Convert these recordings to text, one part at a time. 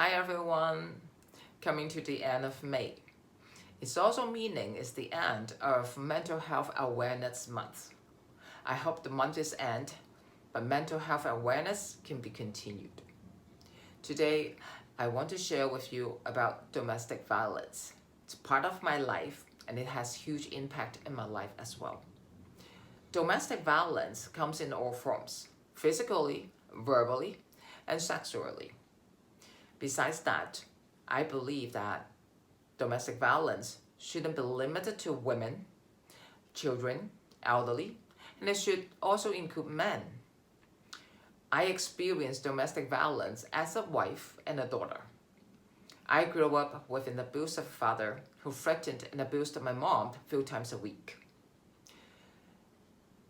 Hi everyone, coming to the end of May. It's also meaning it's the end of Mental Health Awareness Month. I hope the month is end, but mental health awareness can be continued. Today, I want to share with you about domestic violence. It's part of my life and it has huge impact in my life as well. Domestic violence comes in all forms, physically, verbally, and sexually. Besides that, I believe that domestic violence shouldn't be limited to women, children, elderly, and it should also include men. I experienced domestic violence as a wife and a daughter. I grew up with an abusive father who threatened and abused my mom a few times a week.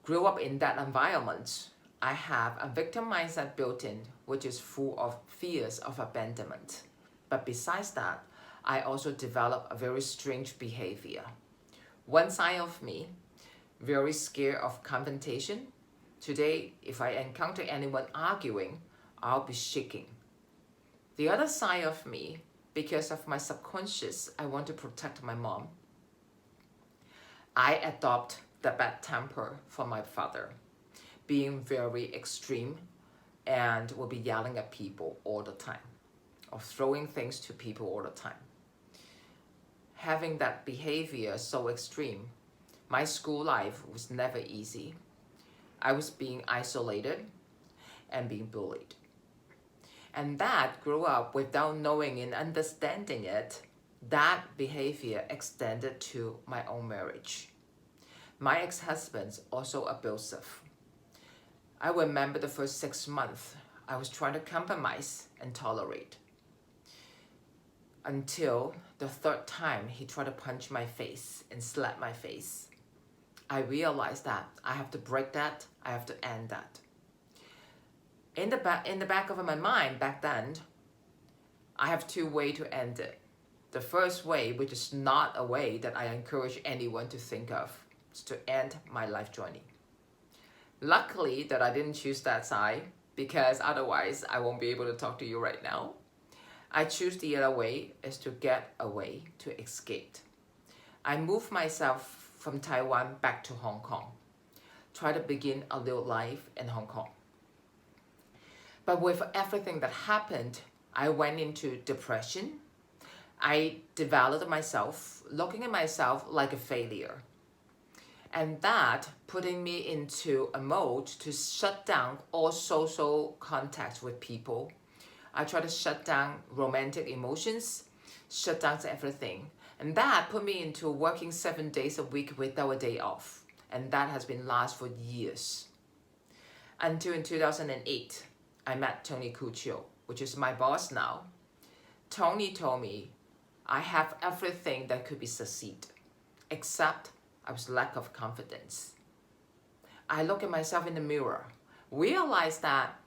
Grew up in that environment, I have a victim mindset built in, which is full of fears of abandonment. But besides that, I also developed a very strange behavior. One side of me, very scared of confrontation. Today, if I encounter anyone arguing, I'll be shaking. The other side of me, because of my subconscious, I want to protect my mom. I adopt the bad temper from my father, being very extreme and will be yelling at people all the time or throwing things to people all the time. Having that behavior so extreme, my school life was never easy. I was being isolated and being bullied. And that grew up without knowing and understanding it. That behavior extended to my own marriage. My ex-husband's also abusive. I remember the first 6 months, I was trying to compromise and tolerate. Until the third time, he tried to punch my face and slap my face. I realized that I have to break that, I have to end that. In the back of my mind back then, I have two ways to end it. The first way, which is not a way that I encourage anyone to think of, is to end my life journey. Luckily that I didn't choose that side, because otherwise I won't be able to talk to you right now. I choose the other way, is to get away, to escape. I moved myself from Taiwan back to Hong Kong, try to begin a new life in Hong Kong. But with everything that happened, I went into depression. I developed myself, looking at myself like a failure. And that putting me into a mode to shut down all social contact with people. I try to shut down romantic emotions, shut down everything. And that put me into working 7 days a week without a day off. And that has been last for years. Until in 2008, I met Tony Cuccio, which is my boss now. Tony told me I have everything that could be succeed, except I was lack of confidence. I look at myself in the mirror, realize that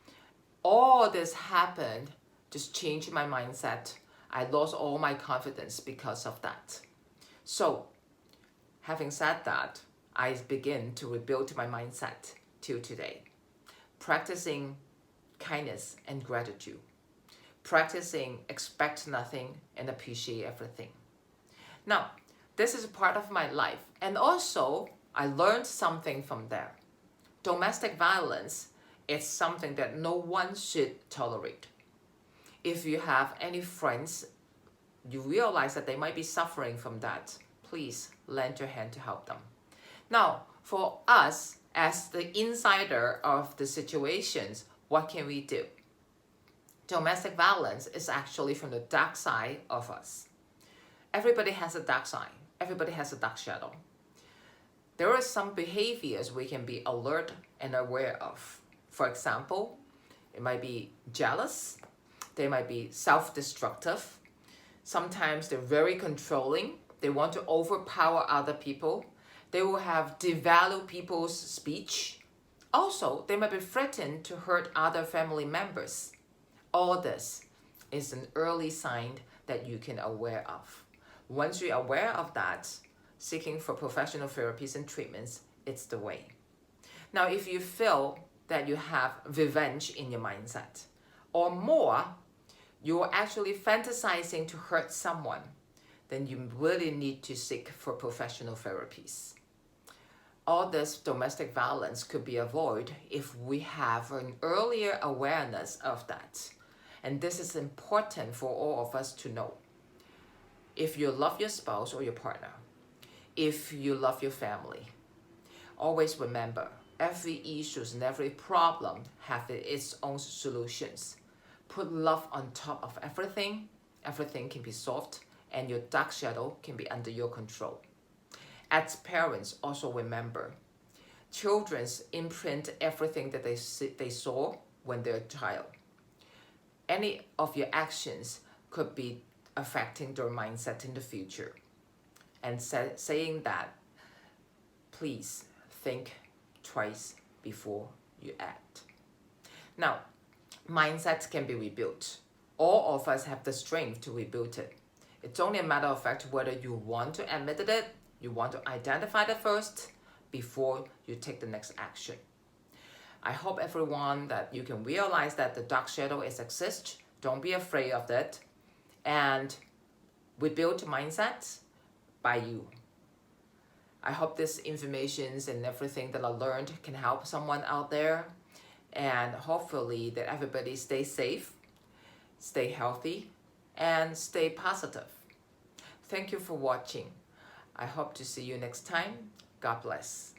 all this happened, just changed my mindset. I lost all my confidence because of that. So, having said that, I begin to rebuild my mindset till today. Practicing kindness and gratitude. Practicing expect nothing and appreciate everything. Now, this is a part of my life. And also, I learned something from there. Domestic violence is something that no one should tolerate. If you have any friends, you realize that they might be suffering from that, please lend your hand to help them. Now, for us, as the insider of the situations, what can we do? Domestic violence is actually from the dark side of us. Everybody has a dark side. Everybody has a dark shadow. There are some behaviors we can be alert and aware of. For example, it might be jealous. They might be self-destructive. Sometimes they're very controlling. They want to overpower other people. They will have devalue people's speech. Also, they might be threatened to hurt other family members. All this is an early sign that you can aware of. Once you're aware of that, seeking for professional therapies and treatments, it's the way. Now, if you feel that you have revenge in your mindset, or more, you're actually fantasizing to hurt someone, then you really need to seek for professional therapies. All this domestic violence could be avoided if we have an earlier awareness of that. And this is important for all of us to know. If you love your spouse or your partner, if you love your family, always remember, every issue and every problem have its own solutions. Put love on top of everything. Everything can be solved, and your dark shadow can be under your control. As parents, also remember, children imprint everything that they saw when they're a child. Any of your actions could be affecting their mindset in the future. And saying that, please think twice before you act. Now, mindsets can be rebuilt. All of us have the strength to rebuild it. It's only a matter of fact whether you want to admit it, you want to identify it first before you take the next action. I hope everyone that you can realize that the dark shadow exists. Don't be afraid of it. And rebuild mindsets by you. I hope this information and everything that I learned can help someone out there. And hopefully that everybody stay safe, stay healthy, and stay positive. Thank you for watching. I hope to see you next time. God bless.